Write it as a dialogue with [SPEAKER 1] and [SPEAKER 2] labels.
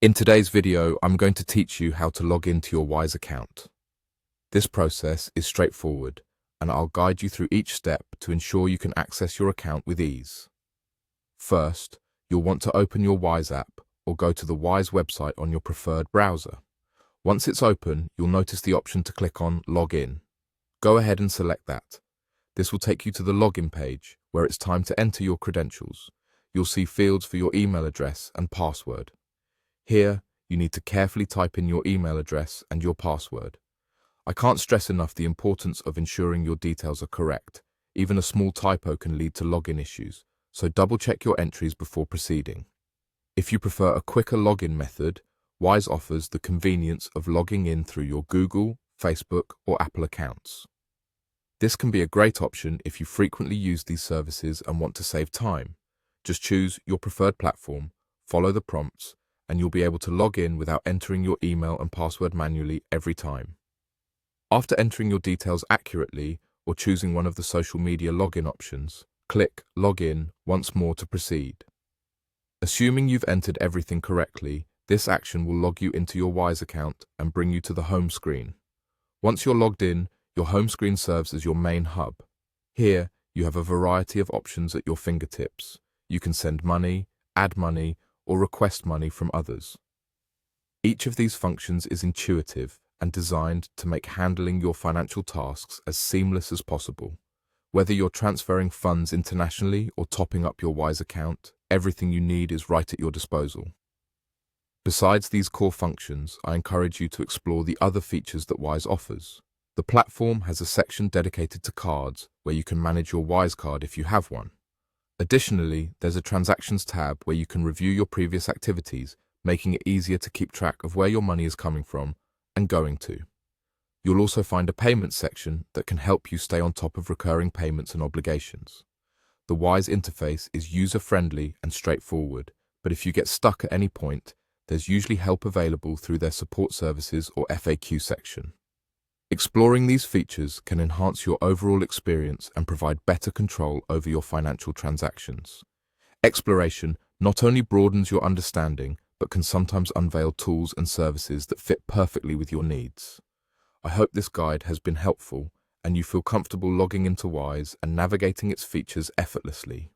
[SPEAKER 1] In today's video, I'm going to teach you how to log into your Wise account. This process is straightforward, and I'll guide you through each step to ensure you can access your account with ease. First, you'll want to open your Wise app or go to the Wise website on your preferred browser. Once it's open, you'll notice the option to click on Login. Go ahead and select that. This will take you to the login page, where it's time to enter your credentials. You'll see fields for your email address and password. Here, you need to carefully type in your email address and your password. I can't stress enough the importance of ensuring your details are correct. Even a small typo can lead to login issues, so double-check your entries before proceeding. If you prefer a quicker login method, Wise offers the convenience of logging in through your Google, Facebook, or Apple accounts. This can be a great option if you frequently use these services and want to save time. Just choose your preferred platform, follow the prompts, and you'll be able to log in without entering your email and password manually every time. After entering your details accurately or choosing one of the social media login options, click Login once more to proceed. Assuming you've entered everything correctly, this action will log you into your Wise account and bring you to the home screen. Once you're logged in, your home screen serves as your main hub. Here, you have a variety of options at your fingertips. You can send money, add money, or request money from others. Each of these functions is intuitive and designed to make handling your financial tasks as seamless as possible. Whether you're transferring funds internationally or topping up your Wise account, everything you need is right at your disposal. Besides these core functions, I encourage you to explore the other features that Wise offers. The platform has a section dedicated to cards where you can manage your Wise card if you have one. Additionally, there's a Transactions tab where you can review your previous activities, making it easier to keep track of where your money is coming from and going to. You'll also find a Payments section that can help you stay on top of recurring payments and obligations. The Wise interface is user-friendly and straightforward, but if you get stuck at any point, there's usually help available through their support services or FAQ section. Exploring these features can enhance your overall experience and provide better control over your financial transactions. Exploration not only broadens your understanding, but can sometimes unveil tools and services that fit perfectly with your needs. I hope this guide has been helpful and you feel comfortable logging into Wise and navigating its features effortlessly.